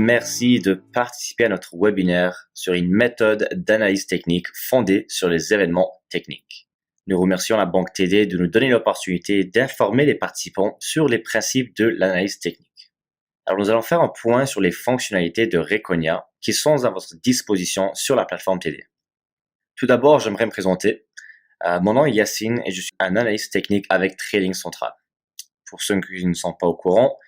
Merci de participer à notre webinaire sur une méthode d'analyse technique fondée sur les événements techniques. Nous remercions la Banque TD de nous donner l'opportunité d'informer les participants sur les principes de l'analyse technique. Alors nous allons faire un point sur les fonctionnalités de Reconia qui sont à votre disposition sur la plateforme TD. Tout d'abord, j'aimerais me présenter. Mon nom est Yacine et je suis un analyste technique avec Trading Central. Pour ceux qui ne sont pas au courant,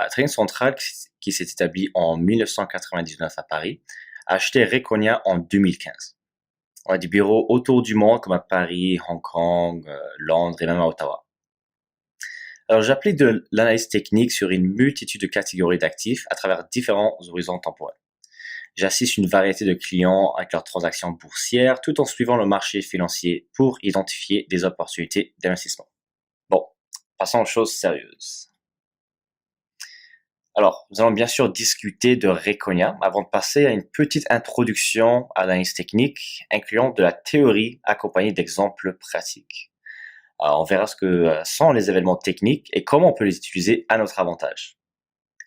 Trading Central, qui s'est établi en 1999 à Paris, a acheté Reconia en 2015. On a des bureaux autour du monde comme à Paris, Hong Kong, Londres et même à Ottawa. Alors j'applique de l'analyse technique sur une multitude de catégories d'actifs à travers différents horizons temporels. J'assiste une variété de clients avec leurs transactions boursières tout en suivant le marché financier pour identifier des opportunités d'investissement. Bon, passons aux choses sérieuses. Alors, nous allons bien sûr discuter de Reconia avant de passer à une petite introduction à l'analyse technique, incluant de la théorie accompagnée d'exemples pratiques. Alors, on verra ce que sont les événements techniques et comment on peut les utiliser à notre avantage.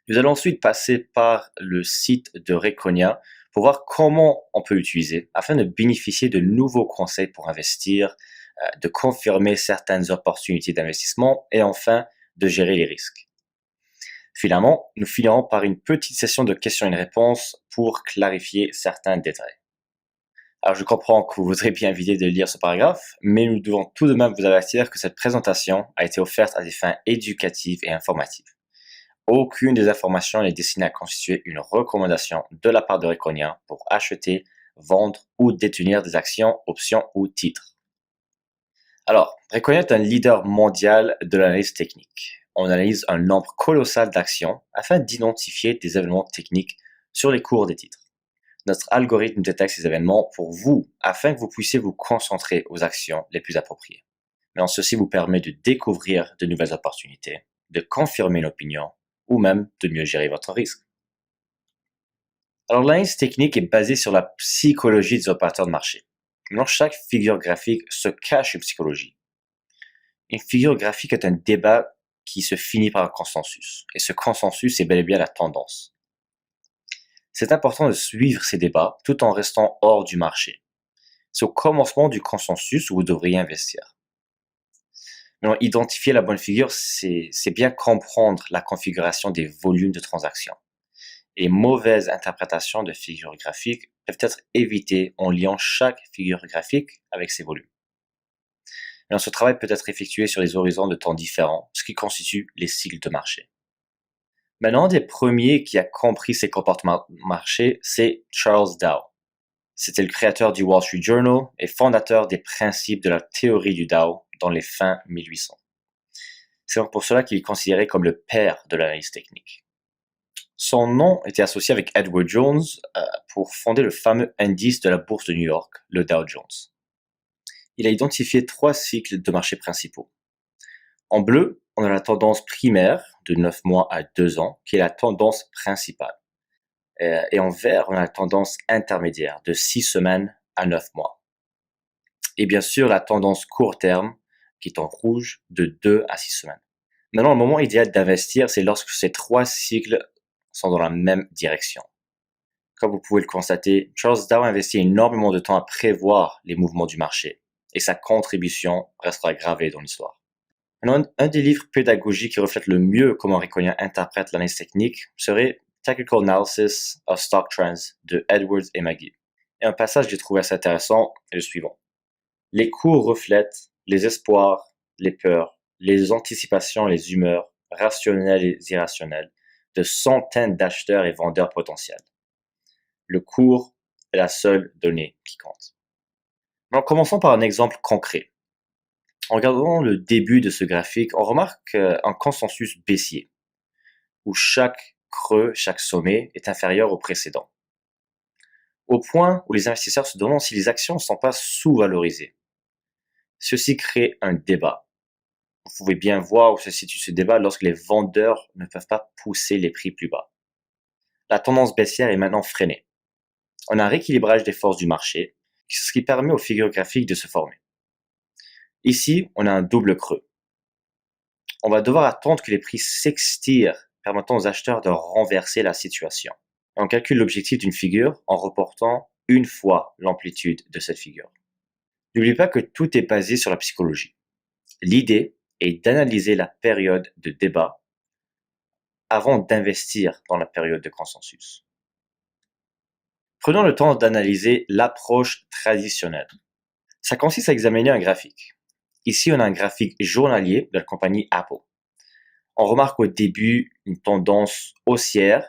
Nous allons ensuite passer par le site de Reconia pour voir comment on peut l'utiliser afin de bénéficier de nouveaux conseils pour investir, de confirmer certaines opportunités d'investissement et enfin de gérer les risques. Finalement, nous finirons par une petite session de questions et réponses pour clarifier certains détails. Alors je comprends que vous voudrez bien éviter de lire ce paragraphe, mais nous devons tout de même vous avertir que cette présentation a été offerte à des fins éducatives et informatives. Aucune des informations n'est destinée à constituer une recommandation de la part de Reconia pour acheter, vendre ou détenir des actions, options ou titres. Alors, Reconia est un leader mondial de l'analyse technique. On analyse un nombre colossal d'actions afin d'identifier des événements techniques sur les cours des titres. Notre algorithme détecte ces événements pour vous afin que vous puissiez vous concentrer aux actions les plus appropriées. Mais ceci vous permet de découvrir de nouvelles opportunités, de confirmer une opinion ou même de mieux gérer votre risque. Alors l'analyse technique est basée sur la psychologie des opérateurs de marché. Dans chaque figure graphique se cache une psychologie. Une figure graphique est un débat qui se finit par un consensus. Et ce consensus est bel et bien la tendance. C'est important de suivre ces débats tout en restant hors du marché. C'est au commencement du consensus où vous devriez investir. Mais identifier la bonne figure, c'est bien comprendre la configuration des volumes de transactions. Et mauvaises interprétations de figures graphiques peuvent être évitées en liant chaque figure graphique avec ses volumes. Mais ce travail peut être effectué sur des horizons de temps différents, ce qui constitue les cycles de marché. Maintenant, un des premiers qui a compris ces comportements de marché, c'est Charles Dow. C'était le créateur du Wall Street Journal et fondateur des principes de la théorie du Dow dans les fins 1800. C'est donc pour cela qu'il est considéré comme le père de l'analyse technique. Son nom était associé avec Edward Jones pour fonder le fameux indice de la bourse de New York, le Dow Jones. Il a identifié 3 cycles de marché principaux. En bleu, on a la tendance primaire de 9 mois à 2 ans, qui est la tendance principale. Et en vert, on a la tendance intermédiaire de 6 semaines à 9 mois. Et bien sûr, la tendance court terme, qui est en rouge, de 2 à 6 semaines. Maintenant, le moment idéal d'investir, c'est lorsque ces 3 cycles sont dans la même direction. Comme vous pouvez le constater, Charles Dow a investi énormément de temps à prévoir les mouvements du marché, et sa contribution restera gravée dans l'histoire. Maintenant, un des livres pédagogiques qui reflète le mieux comment Reconia interprète l'analyse technique serait Technical Analysis of Stock Trends de Edwards et McGee. Et un passage que j'ai trouvé assez intéressant est le suivant. Les cours reflètent les espoirs, les peurs, les anticipations, les humeurs, rationnelles et irrationnelles, de centaines d'acheteurs et vendeurs potentiels. Le cours est la seule donnée qui compte. Alors, commençons par un exemple concret. En regardant le début de ce graphique, on remarque un consensus baissier, où chaque creux, chaque sommet est inférieur au précédent. Au point où les investisseurs se demandent si les actions ne sont pas sous-valorisées. Ceci crée un débat. Vous pouvez bien voir où se situe ce débat lorsque les vendeurs ne peuvent pas pousser les prix plus bas. La tendance baissière est maintenant freinée. On a un rééquilibrage des forces du marché, ce qui permet aux figures graphiques de se former. Ici, on a un double creux. On va devoir attendre que les prix s'extirent, permettant aux acheteurs de renverser la situation. On calcule l'objectif d'une figure en reportant une fois l'amplitude de cette figure. N'oublie pas que tout est basé sur la psychologie. L'idée est d'analyser la période de débat avant d'investir dans la période de consensus. Prenons le temps d'analyser l'approche traditionnelle. Ça consiste à examiner un graphique. Ici, on a un graphique journalier de la compagnie Apple. On remarque au début une tendance haussière,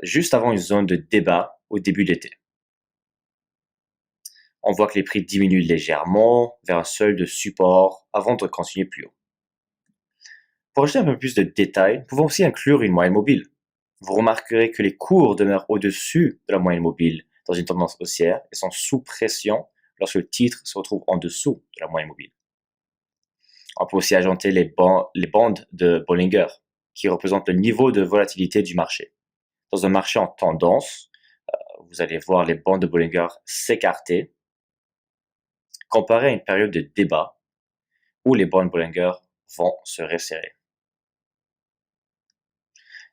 juste avant une zone de débat au début de l'été. On voit que les prix diminuent légèrement vers un seuil de support avant de continuer plus haut. Pour ajouter un peu plus de détails, nous pouvons aussi inclure une moyenne mobile. Vous remarquerez que les cours demeurent au-dessus de la moyenne mobile dans une tendance haussière et sont sous pression lorsque le titre se retrouve en dessous de la moyenne mobile. On peut aussi ajouter les bandes de Bollinger, qui représentent le niveau de volatilité du marché. Dans un marché en tendance, vous allez voir les bandes de Bollinger s'écarter, comparé à une période de débat où les bandes Bollinger vont se resserrer.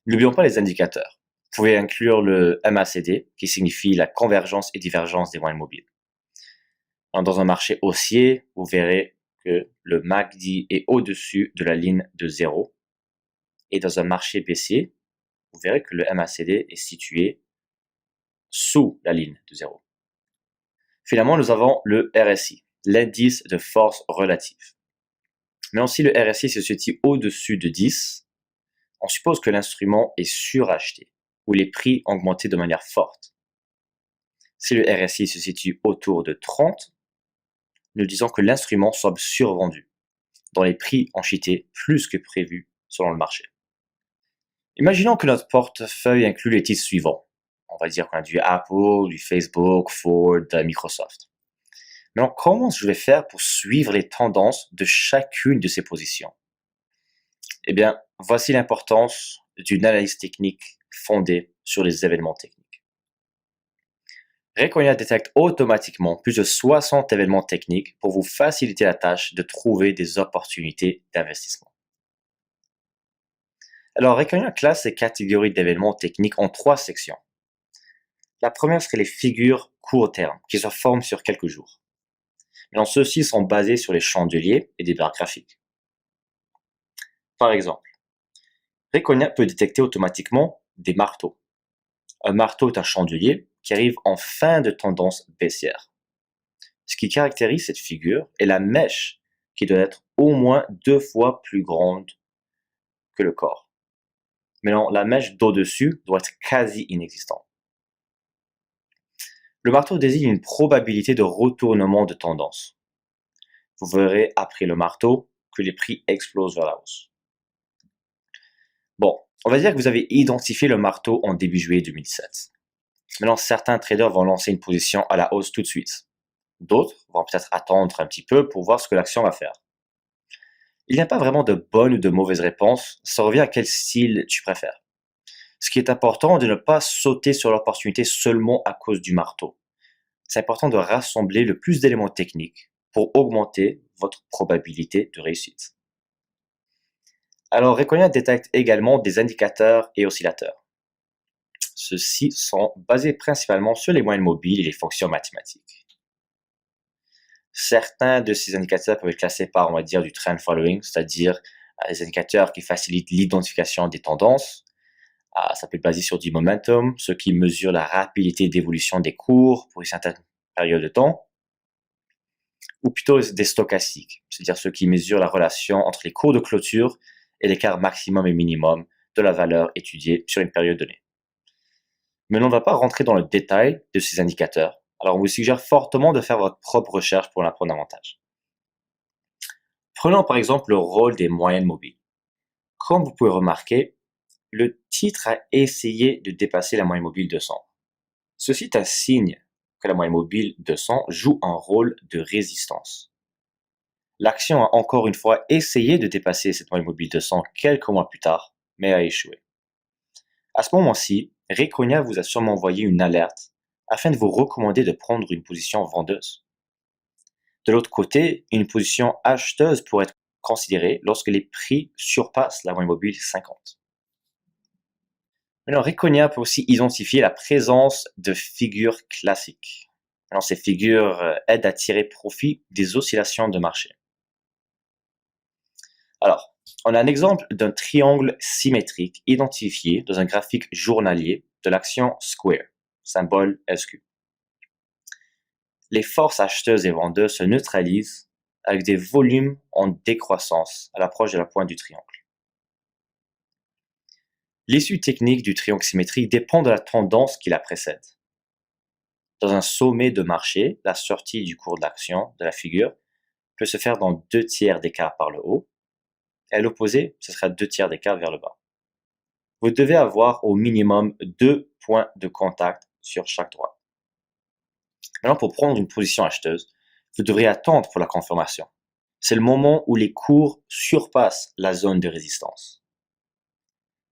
N'oublions pas les indicateurs. Vous pouvez inclure le MACD, qui signifie la convergence et divergence des moyennes mobiles. Dans un marché haussier, vous verrez que le MACD est au-dessus de la ligne de 0. Et dans un marché baissier, vous verrez que le MACD est situé sous la ligne de 0. Finalement, nous avons le RSI, l'indice de force relative. Mais si le RSI se situe au-dessus de 10, on suppose que l'instrument est suracheté ou les prix ont augmenté de manière forte. Si le RSI se situe autour de 30, nous disons que l'instrument semble survendu, dont les prix ont chuté plus que prévu selon le marché. Imaginons que notre portefeuille inclut les titres suivants. On va dire qu'on a du Apple, du Facebook, Ford, Microsoft. Mais alors, comment je vais faire pour suivre les tendances de chacune de ces positions? Eh bien, voici l'importance d'une analyse technique fondée sur les événements techniques. Reconia détecte automatiquement plus de 60 événements techniques pour vous faciliter la tâche de trouver des opportunités d'investissement. Alors, Reconia classe ces catégories d'événements techniques en 3 sections. La première serait les figures court terme, qui se forment sur quelques jours. Mais ceux-ci sont basés sur les chandeliers et des barres graphiques. Par exemple, Reconia peut détecter automatiquement des marteaux. Un marteau est un chandelier qui arrive en fin de tendance baissière. Ce qui caractérise cette figure est la mèche qui doit être au moins 2 fois plus grande que le corps. Mais non, la mèche d'au-dessus doit être quasi inexistante. Le marteau désigne une probabilité de retournement de tendance. Vous verrez après le marteau que les prix explosent vers la hausse. Bon, on va dire que vous avez identifié le marteau en début juillet 2017. Maintenant, certains traders vont lancer une position à la hausse tout de suite. D'autres vont peut-être attendre un petit peu pour voir ce que l'action va faire. Il n'y a pas vraiment de bonne ou de mauvaise réponse, ça revient à quel style tu préfères. Ce qui est important est de ne pas sauter sur l'opportunité seulement à cause du marteau. C'est important de rassembler le plus d'éléments techniques pour augmenter votre probabilité de réussite. Alors, Reconia détecte également des indicateurs et oscillateurs. Ceux-ci sont basés principalement sur les moyennes mobiles et les fonctions mathématiques. Certains de ces indicateurs peuvent être classés par, on va dire, du trend following, c'est-à-dire des indicateurs qui facilitent l'identification des tendances. Ça peut être basé sur du momentum, ce qui mesure la rapidité d'évolution des cours pour une certaine période de temps, ou plutôt des stochastiques, c'est-à-dire ceux qui mesurent la relation entre les cours de clôture et l'écart maximum et minimum de la valeur étudiée sur une période donnée. Mais on ne va pas rentrer dans le détail de ces indicateurs, alors on vous suggère fortement de faire votre propre recherche pour en apprendre davantage. Prenons par exemple le rôle des moyennes mobiles. Comme vous pouvez remarquer, le titre a essayé de dépasser la moyenne mobile 200. Ceci est un signe que la moyenne mobile 200 joue un rôle de résistance. L'action a encore une fois essayé de dépasser cette moyenne mobile 200 quelques mois plus tard, mais a échoué. À ce moment-ci, Reconia vous a sûrement envoyé une alerte afin de vous recommander de prendre une position vendeuse. De l'autre côté, une position acheteuse pourrait être considérée lorsque les prix surpassent la moyenne mobile 50. Maintenant, Reconia peut aussi identifier la présence de figures classiques. Alors, ces figures aident à tirer profit des oscillations de marché. Alors, on a un exemple d'un triangle symétrique identifié dans un graphique journalier de l'action Square, symbole SQ. Les forces acheteuses et vendeuses se neutralisent avec des volumes en décroissance à l'approche de la pointe du triangle. L'issue technique du triangle symétrique dépend de la tendance qui la précède. Dans un sommet de marché, la sortie du cours de l'action de la figure peut se faire dans 2 tiers d'écart par le haut, et à l'opposé, ce sera 2 tiers d'écart vers le bas. Vous devez avoir au minimum 2 points de contact sur chaque droite. Maintenant, pour prendre une position acheteuse, vous devrez attendre pour la confirmation. C'est le moment où les cours surpassent la zone de résistance.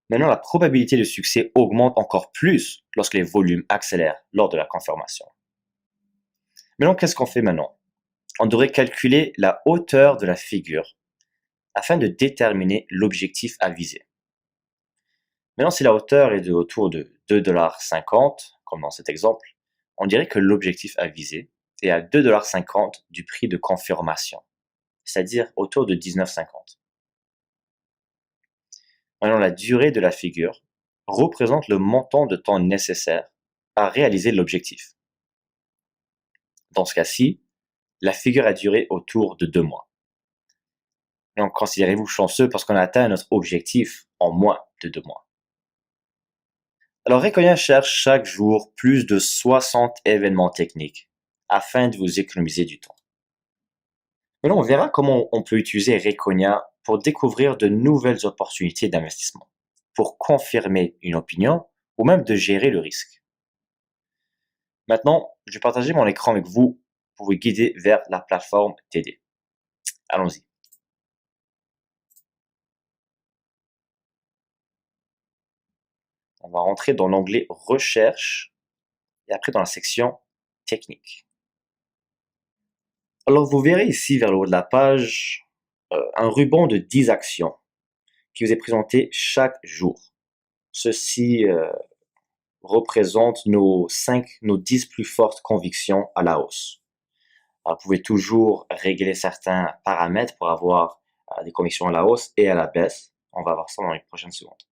Maintenant, la probabilité de succès augmente encore plus lorsque les volumes accélèrent lors de la confirmation. Maintenant, qu'est-ce qu'on fait maintenant? On devrait calculer la hauteur de la figure afin de déterminer l'objectif à viser. Maintenant, si la hauteur est autour de 2,50 $, comme dans cet exemple, on dirait que l'objectif à viser est à 2,50 $ du prix de confirmation, c'est-à-dire autour de 19,50 $. Maintenant, la durée de la figure représente le montant de temps nécessaire à réaliser l'objectif. Dans ce cas-ci, la figure a duré autour de 2 mois. Donc, considérez-vous chanceux parce qu'on a atteint notre objectif en moins de 2 mois. Alors, Reconia cherche chaque jour plus de 60 événements techniques afin de vous économiser du temps. Maintenant, on verra comment on peut utiliser Reconia pour découvrir de nouvelles opportunités d'investissement, pour confirmer une opinion ou même de gérer le risque. Maintenant, je vais partager mon écran avec vous pour vous guider vers la plateforme TD. Allons-y. On va rentrer dans l'onglet Recherche et après dans la section Technique. Alors, vous verrez ici vers le haut de la page un ruban de 10 actions qui vous est présenté chaque jour. Ceci représente nos 10 plus fortes convictions à la hausse. Alors, vous pouvez toujours régler certains paramètres pour avoir des convictions à la hausse et à la baisse. On va voir ça dans les prochaines secondes.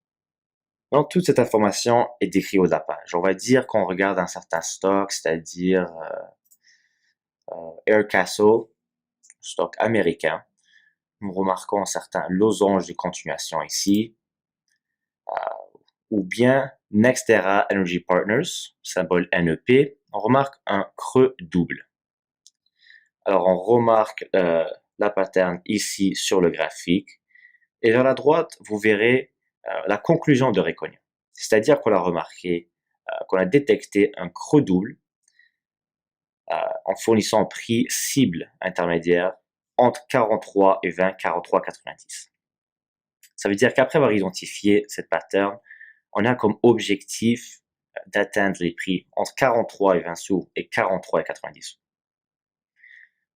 Donc, toute cette information est décrite au haut de la page. On va dire qu'on regarde un certain stock, c'est-à-dire Aircastle, stock américain. Nous remarquons certains losanges de continuation ici, ou bien NextEra Energy Partners, symbole NEP, on remarque un creux double. Alors on remarque la pattern ici sur le graphique, et vers la droite, vous verrez la conclusion de Reconia. C'est-à-dire qu'on a remarqué, qu'on a détecté un creux double en fournissant un prix cible intermédiaire entre 43 et 20, 43,90. Ça veut dire qu'après avoir identifié cette pattern, on a comme objectif d'atteindre les prix entre 43 et 20 sous et 43 et 90 sous.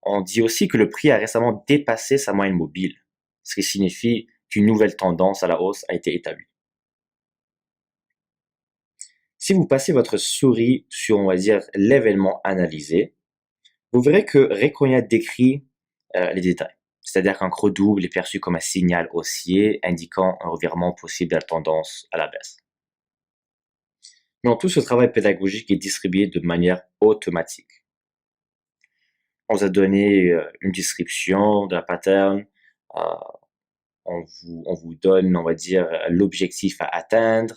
On dit aussi que le prix a récemment dépassé sa moyenne mobile, ce qui signifie qu'une nouvelle tendance à la hausse a été établie. Si vous passez votre souris sur, on va dire, l'événement analysé, vous verrez que Reconia décrit les détails. C'est-à-dire qu'un creux double est perçu comme un signal haussier indiquant un revirement possible de la tendance à la baisse. Mais tout ce travail pédagogique est distribué de manière automatique. On vous a donné une description de la pattern, on vous donne, on va dire, l'objectif à atteindre,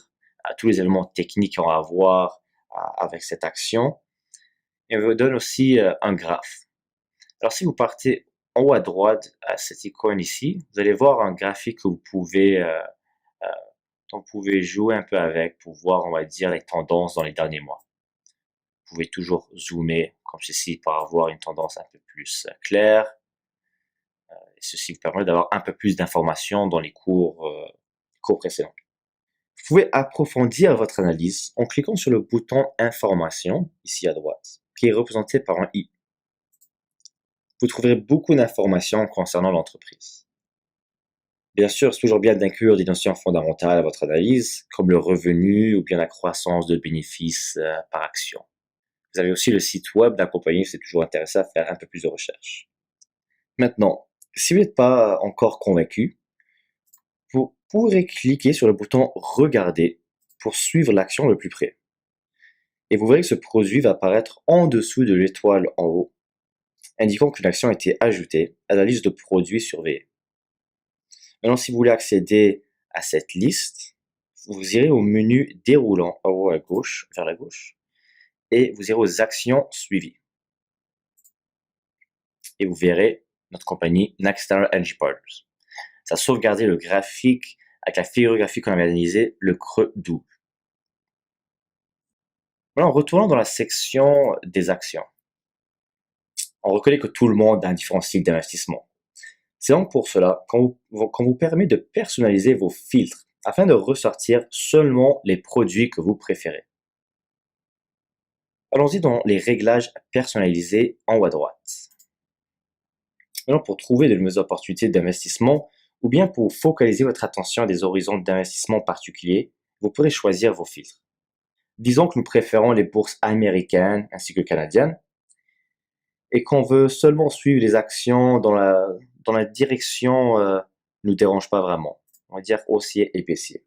tous les éléments techniques qu'on va avoir avec cette action, et on vous donne aussi un graphe. Alors si vous partez en haut à droite à cette icône ici, vous allez voir un graphique que vous pouvez jouer un peu avec pour voir, on va dire, les tendances dans les derniers mois. Vous pouvez toujours zoomer comme ceci pour avoir une tendance un peu plus claire. Ceci vous permet d'avoir un peu plus d'informations dans les cours précédents. Vous pouvez approfondir votre analyse en cliquant sur le bouton Information, ici à droite, qui est représenté par un i. Vous trouverez beaucoup d'informations concernant l'entreprise. Bien sûr, c'est toujours bien d'inclure des notions fondamentales à votre analyse, comme le revenu ou bien la croissance de bénéfices par action. Vous avez aussi le site web de la compagnie, c'est toujours intéressant à faire un peu plus de recherche. Maintenant, si vous n'êtes pas encore convaincu, vous pourrez cliquer sur le bouton Regarder pour suivre l'action le plus près. Et vous verrez que ce produit va apparaître en dessous de l'étoile en haut, indiquant qu'une action a été ajoutée à la liste de produits surveillés. Maintenant, si vous voulez accéder à cette liste, vous irez au menu déroulant en haut à gauche, vers la gauche, et vous irez aux actions suivies. Et vous verrez notre compagnie Nexstar Energy Partners. Ça a sauvegardé le graphique avec la figure graphique qu'on avait analysée, le creux double. Maintenant, en retournant dans la section des actions, on reconnaît que tout le monde a un différent style d'investissement. C'est donc pour cela qu'on vous permet de personnaliser vos filtres afin de ressortir seulement les produits que vous préférez. Allons-y dans les réglages personnalisés en haut à droite. Maintenant, pour trouver de nouvelles opportunités d'investissement ou bien pour focaliser votre attention à des horizons d'investissement particuliers, vous pourrez choisir vos filtres. Disons que nous préférons les bourses américaines ainsi que canadiennes et qu'on veut seulement suivre les actions dans la direction nous dérange pas vraiment. On va dire haussier et baissier.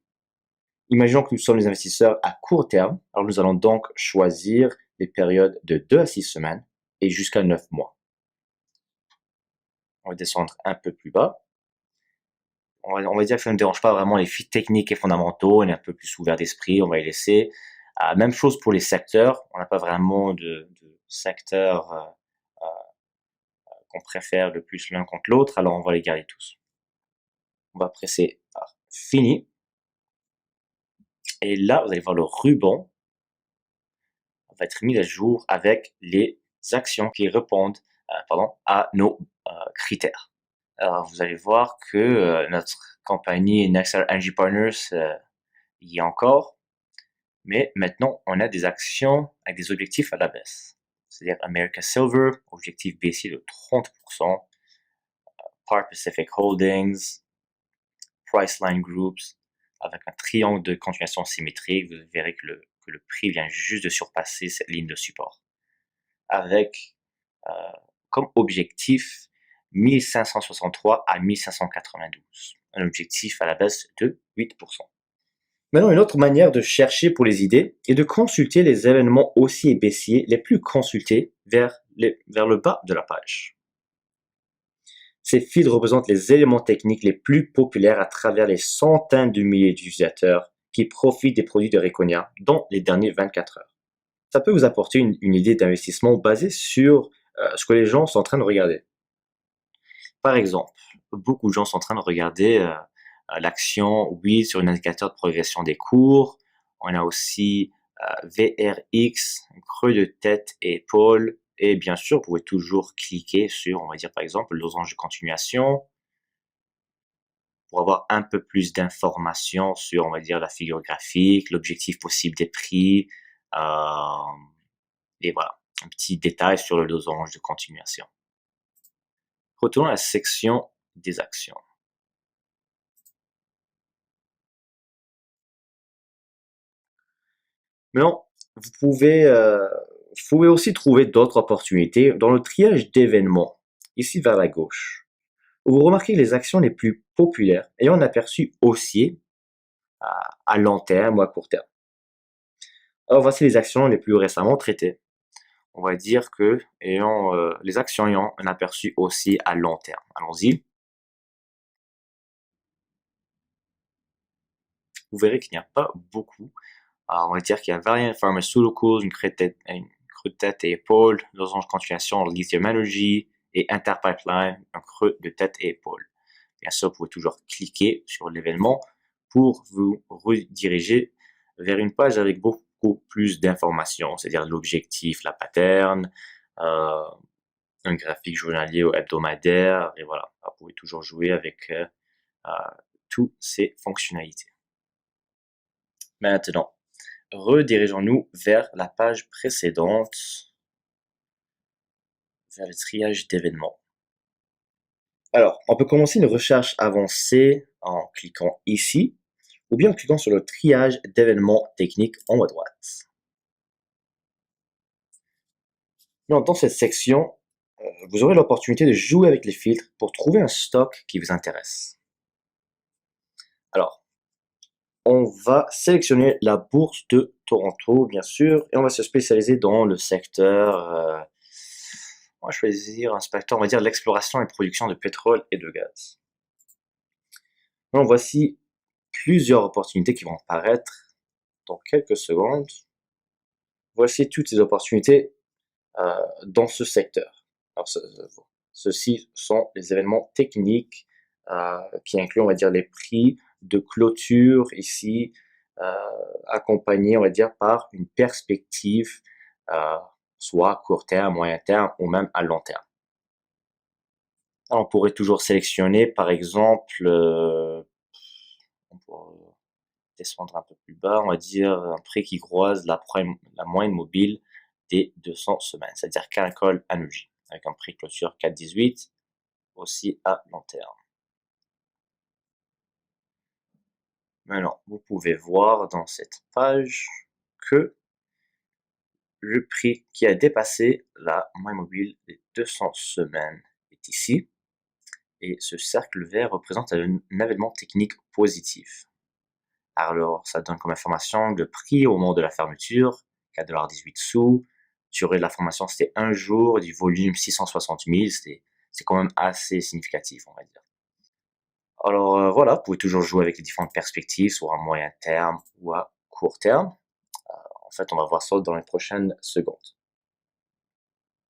Imaginons que nous sommes des investisseurs à court terme, alors nous allons donc choisir les périodes de 2 à 6 semaines et jusqu'à 9 mois. On va descendre un peu plus bas. On va dire que ça ne dérange pas vraiment les filtres techniques et fondamentaux, on est un peu plus ouvert d'esprit, on va les laisser. Même chose pour les secteurs, on n'a pas vraiment de secteur qu'on préfère le plus l'un contre l'autre, alors on va les garder tous. On va presser par Fini. Et là, vous allez voir le ruban va être mis à jour avec les actions qui répondent à nos critères. Alors, vous allez voir que notre compagnie Nexstar Energy Partners y est encore, mais maintenant, on a des actions avec des objectifs à la baisse. C'est-à-dire America Silver, objectif baissier de 30%, Par Pacific Holdings, Priceline Groups, avec un triangle de continuation symétrique, vous verrez que le prix vient juste de surpasser cette ligne de support. Avec comme objectif 1563 à 1592, un objectif à la baisse de 8%. Maintenant, une autre manière de chercher pour les idées est de consulter les événements haussiers et baissiers les plus consultés vers le bas de la page. Ces fils représentent les éléments techniques les plus populaires à travers les centaines de milliers d'utilisateurs qui profitent des produits de Reconia dans les dernières 24 heures. Ça peut vous apporter une idée d'investissement basée sur ce que les gens sont en train de regarder. Par exemple, beaucoup de gens sont en train de regarder l'action, oui, sur un indicateur de progression des cours. On a aussi VRX, creux de tête et épaule. Et bien sûr, vous pouvez toujours cliquer sur, on va dire par exemple, le losange de continuation pour avoir un peu plus d'informations sur, on va dire, la figure graphique, l'objectif possible des prix, et voilà, un petit détail sur le losange de continuation. Retournons à la section des actions. Maintenant, vous pouvez aussi trouver d'autres opportunités dans le triage d'événements, ici vers la gauche. Vous remarquez les actions les plus populaires ayant un aperçu haussier à long terme ou à court terme. Alors voici les actions les plus récemment traitées. On va dire que les actions ayant un aperçu haussier à long terme. Allons-y. Vous verrez qu'il n'y a pas beaucoup. Alors, on va dire qu'il y a Valiant Pharmaceuticals, une creux de tête et épaule, losange continuation, Lithium Energy et Interpipeline, un creux de tête et épaule. Bien sûr, vous pouvez toujours cliquer sur l'événement pour vous rediriger vers une page avec beaucoup plus d'informations, c'est-à-dire l'objectif, la pattern, un graphique journalier ou hebdomadaire, et voilà. Alors, vous pouvez toujours jouer avec toutes ces fonctionnalités. Maintenant, redirigeons-nous vers la page précédente, vers le triage d'événements. Alors, on peut commencer une recherche avancée en cliquant ici, ou bien en cliquant sur le triage d'événements techniques en haut à droite. Dans cette section, vous aurez l'opportunité de jouer avec les filtres pour trouver un stock qui vous intéresse. Alors, on va sélectionner la bourse de Toronto, bien sûr, et on va se spécialiser dans le secteur, on va choisir un secteur, on va dire l'exploration et production de pétrole et de gaz. Donc, voici plusieurs opportunités qui vont apparaître dans quelques secondes. Voici toutes ces opportunités dans ce secteur. Alors, ceux-ci sont les événements techniques qui incluent, on va dire, les prix de clôture ici, accompagnés, on va dire, par une perspective, soit à court terme, moyen terme ou même à long terme. Alors, on pourrait toujours sélectionner, par exemple, on pourrait descendre un peu plus bas, on va dire un prix qui croise la moyenne mobile des 200 semaines, c'est-à-dire Canacol Energy, avec un prix de clôture 4,18, aussi à long terme. Maintenant, vous pouvez voir dans cette page que le prix qui a dépassé la moyenne mobile des 200 semaines est ici, et ce cercle vert représente un événement technique positif. Alors, ça donne comme information le prix au moment de la fermeture, 4,18 $. Durée de la formation, c'était 1 jour, du volume 660 000, c'est quand même assez significatif, on va dire. Alors voilà, vous pouvez toujours jouer avec les différentes perspectives, soit à moyen terme ou à court terme. En fait, on va voir ça dans les prochaines secondes.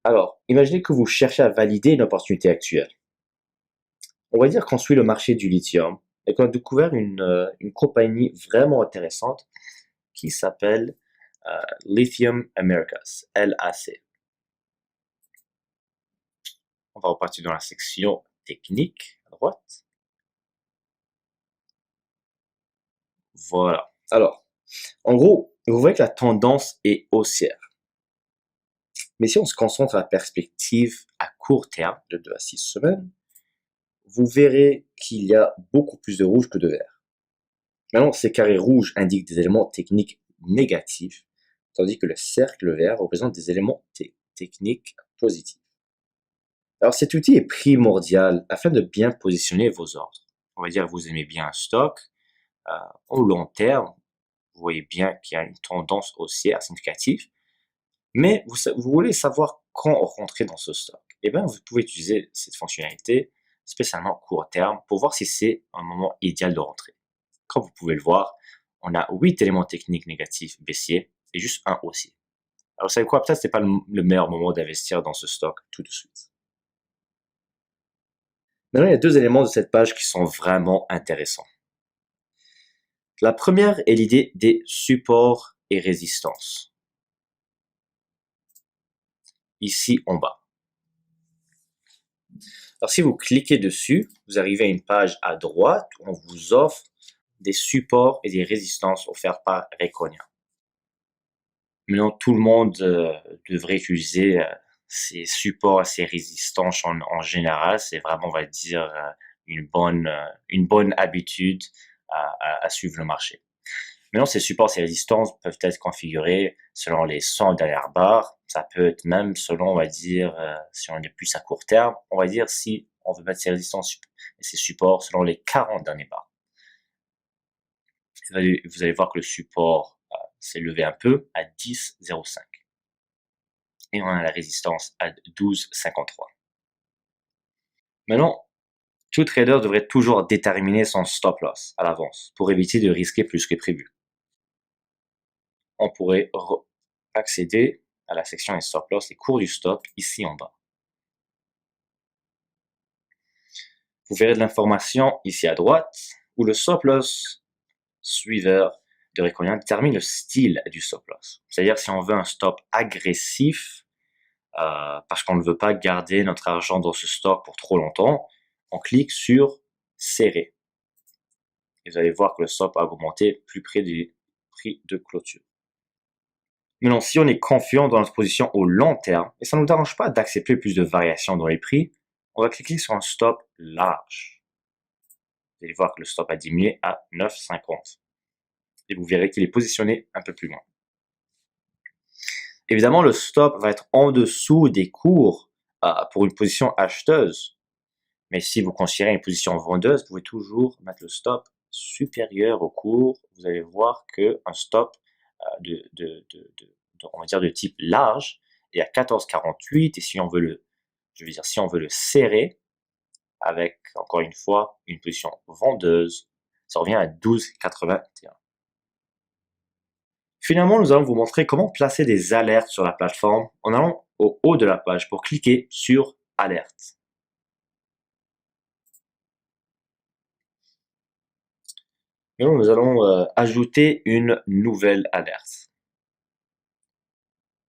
Alors, imaginez que vous cherchez à valider une opportunité actuelle. On va dire qu'on suit le marché du lithium et qu'on a découvert une compagnie vraiment intéressante qui s'appelle Lithium Americas, LAC. On va repartir dans la section technique à droite. Voilà. Alors, en gros, vous voyez que la tendance est haussière. Mais si on se concentre à la perspective à court terme, de 2 à 6 semaines, vous verrez qu'il y a beaucoup plus de rouge que de vert. Maintenant, ces carrés rouges indiquent des éléments techniques négatifs, tandis que le cercle vert représente des éléments techniques positifs. Alors cet outil est primordial afin de bien positionner vos ordres. On va dire que vous aimez bien un stock, au long terme, vous voyez bien qu'il y a une tendance haussière significative, mais vous voulez savoir quand rentrer dans ce stock. Et bien, vous pouvez utiliser cette fonctionnalité, spécialement court terme, pour voir si c'est un moment idéal de rentrer. Comme vous pouvez le voir, on a 8 éléments techniques négatifs baissiers et juste un haussier. Alors, vous savez quoi? Peut-être que ce n'est pas le meilleur moment d'investir dans ce stock tout de suite. Maintenant, il y a 2 éléments de cette page qui sont vraiment intéressants. La première est l'idée des supports et résistances. Ici en bas. Alors si vous cliquez dessus, vous arrivez à une page à droite où on vous offre des supports et des résistances offerts par Reconia. Maintenant, tout le monde devrait utiliser ces supports et ces résistances en général. C'est vraiment, on va dire, une bonne habitude à suivre le marché. Maintenant, ces supports, ces résistances peuvent être configurés selon les 100 dernières barres. Ça peut être même selon, on va dire, si on est plus à court terme, on va dire si on veut mettre ces résistances et ces supports selon les 40 dernières barres. Vous allez voir que le support s'est levé un peu à 10,05. Et on a la résistance à 12,53. Maintenant, tout trader devrait toujours déterminer son stop loss à l'avance pour éviter de risquer plus que prévu. On pourrait accéder à la section des stop loss, les cours du stock, ici en bas. Vous verrez de l'information ici à droite, où le stop loss suiveur de Reconia détermine le style du stop loss. C'est-à-dire si on veut un stop agressif, parce qu'on ne veut pas garder notre argent dans ce stock pour trop longtemps, on clique sur serrer. Et vous allez voir que le stop a augmenté plus près du prix de clôture. Maintenant, si on est confiant dans notre position au long terme, et ça ne nous dérange pas d'accepter plus de variations dans les prix, on va cliquer sur un stop large. Vous allez voir que le stop a diminué à 9,50. Et vous verrez qu'il est positionné un peu plus loin. Évidemment, le stop va être en dessous des cours pour une position acheteuse. Mais si vous considérez une position vendeuse, vous pouvez toujours mettre le stop supérieur au cours. Vous allez voir qu'un stop on va dire de type large est à 14,48. Et si on veut si on veut le serrer avec, encore une fois, une position vendeuse, ça revient à 12,81. Finalement, nous allons vous montrer comment placer des alertes sur la plateforme en allant au haut de la page pour cliquer sur Alerte. Maintenant, nous allons ajouter une nouvelle alerte.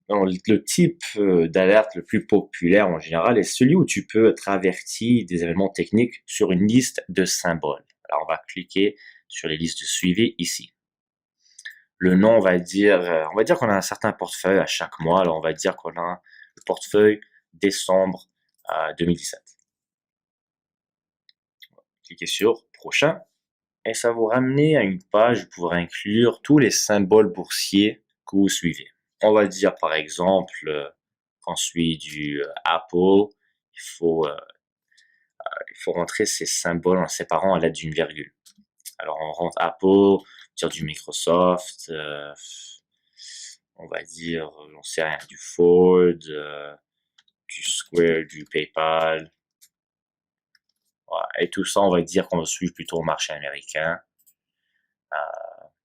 Alors, le type d'alerte le plus populaire en général est celui où tu peux être averti des événements techniques sur une liste de symboles. Alors, on va cliquer sur les listes de suivi ici. Le nom, on va dire qu'on a un certain portefeuille à chaque mois. Alors, on va dire qu'on a le portefeuille décembre 2017. Cliquez sur prochain et ça va vous ramener à une page où vous pourrez inclure tous les symboles boursiers que vous suivez. On va dire par exemple qu'on suit du Apple, il faut rentrer ces symboles en séparant à l'aide d'une virgule. Alors on rentre Apple, dire du Microsoft, on va dire, j'en sais rien, du Ford, du Square, du PayPal. Voilà. Et tout ça, on va dire qu'on suit plutôt au marché américain.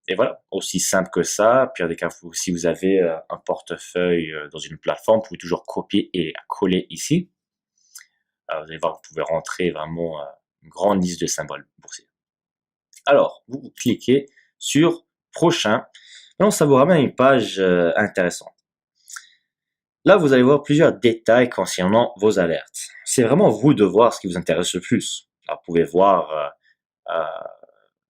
Et voilà, aussi simple que ça. Pire des cas, si vous avez un portefeuille dans une plateforme, vous pouvez toujours copier et coller ici. Vous allez voir, vous pouvez rentrer vraiment une grande liste de symboles boursiers. Alors, vous cliquez sur prochain. Maintenant, ça vous ramène à une page intéressante. Là, vous allez voir plusieurs détails concernant vos alertes. C'est vraiment vous de voir ce qui vous intéresse le plus. Alors, vous pouvez voir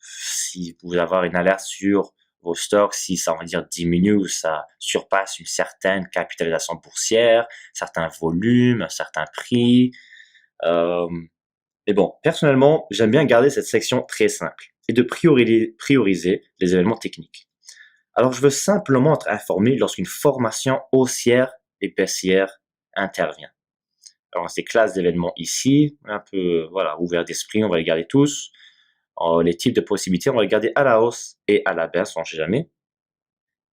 si vous pouvez avoir une alerte sur vos stocks, si ça, on va dire, diminue ou ça surpasse une certaine capitalisation boursière, certains volumes, un certain prix. Mais bon, personnellement, j'aime bien garder cette section très simple et de prioriser les événements techniques. Alors, je veux simplement être informé lorsqu'une formation haussière et baissière intervient. Alors, ces classes d'événements ici, un peu, voilà, ouverts d'esprit, on va les garder tous. Les types de possibilités, on va les garder à la hausse et à la baisse, on ne sait jamais.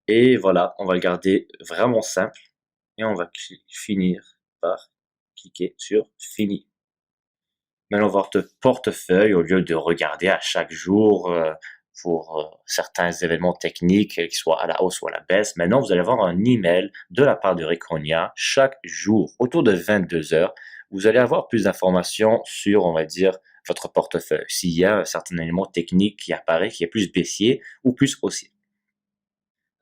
Et voilà, on va le garder vraiment simple. Et on va finir par cliquer sur Fini. Maintenant, votre portefeuille, au lieu de regarder à chaque jour pour certains événements techniques, qu'ils soient à la hausse ou à la baisse, maintenant, vous allez avoir un email de la part de Reconia chaque jour, autour de 22 heures. Vous allez avoir plus d'informations sur, on va dire, votre portefeuille, s'il y a un certain élément technique qui apparaît, qui est plus baissier ou plus haussier.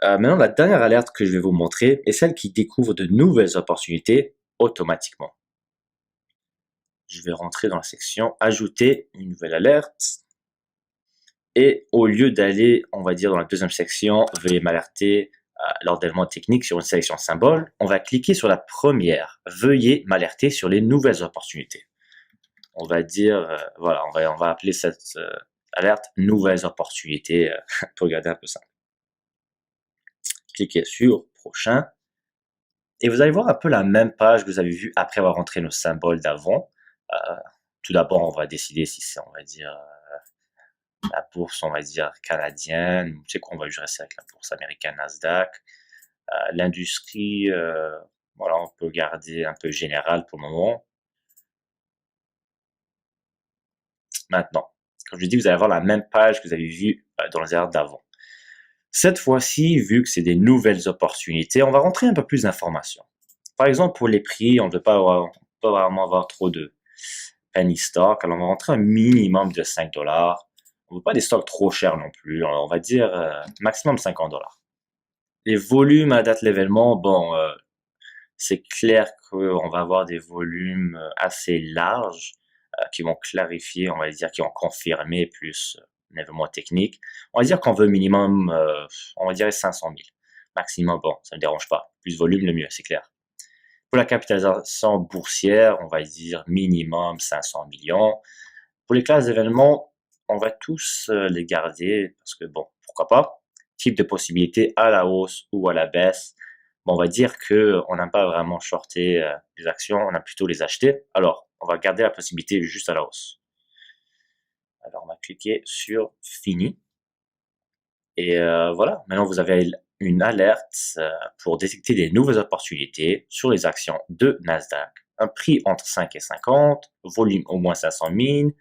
Maintenant, la dernière alerte que je vais vous montrer est celle qui découvre de nouvelles opportunités automatiquement. Je vais rentrer dans la section ajouter une nouvelle alerte. Et au lieu d'aller, on va dire, dans la deuxième section, veuillez m'alerter lors d'événements techniques sur une sélection symbole, on va cliquer sur la première, veuillez m'alerter sur les nouvelles opportunités. On va dire, voilà, on va appeler cette alerte nouvelles opportunités pour regarder un peu simple. Cliquez sur prochain. Et vous allez voir un peu la même page que vous avez vue après avoir rentré nos symboles d'avant. Tout d'abord, on va décider si c'est, on va dire, la bourse, on va dire, canadienne. Tu sais quoi, on va juste rester avec la bourse américaine Nasdaq. L'industrie, voilà, on peut garder un peu général pour le moment. Maintenant, comme je dis, vous allez avoir la même page que vous avez vue dans les heures d'avant. Cette fois-ci, vu que c'est des nouvelles opportunités, on va rentrer un peu plus d'informations. Par exemple, pour les prix, on ne veut pas vraiment avoir trop de penny stock. Alors, on va rentrer un minimum de 5 dollars. On ne veut pas des stocks trop chers non plus. Alors, on va dire maximum 50 dollars. Les volumes à date l'événement, bon, c'est clair qu'on va avoir des volumes assez larges qui vont clarifier, on va dire, qui vont confirmer plus un événement technique. On va dire qu'on veut minimum, on va dire 500 000. Maximum, bon, ça ne me dérange pas. Plus de volume, le mieux, c'est clair. Pour la capitalisation boursière, on va dire minimum 500 millions. Pour les classes d'événements, on va tous les garder parce que bon, pourquoi pas. Type de possibilité à la hausse ou à la baisse. Bon, on va dire que on n'aime pas vraiment shorter les actions, on aime plutôt les acheter. Alors, on va garder la possibilité juste à la hausse. Alors, on va cliquer sur fini. Et voilà, maintenant vous avez une alerte pour détecter des nouvelles opportunités sur les actions de Nasdaq. Un prix entre 5 et 50, volume au moins 500 000,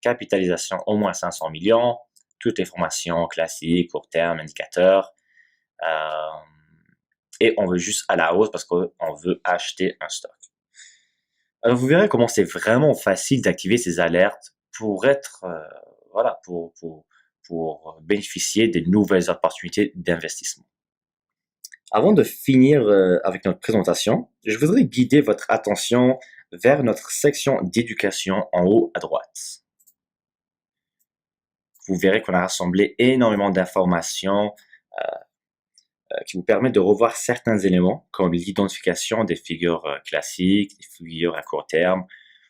capitalisation au moins 500 millions, toutes les formations classiques, court terme, indicateurs. Et on veut juste à la hausse parce qu'on veut acheter un stock. Alors vous verrez comment c'est vraiment facile d'activer ces alertes pour être, voilà, pour bénéficier des nouvelles opportunités d'investissement. Avant de finir avec notre présentation, je voudrais guider votre attention vers notre section d'éducation en haut à droite. Vous verrez qu'on a rassemblé énormément d'informations qui vous permettent de revoir certains éléments comme l'identification des figures classiques, des figures à court terme,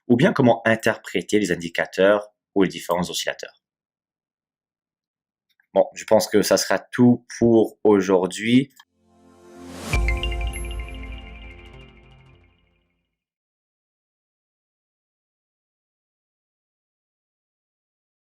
ou bien comment interpréter les indicateurs ou les différents oscillateurs. Bon, je pense que ça sera tout pour aujourd'hui.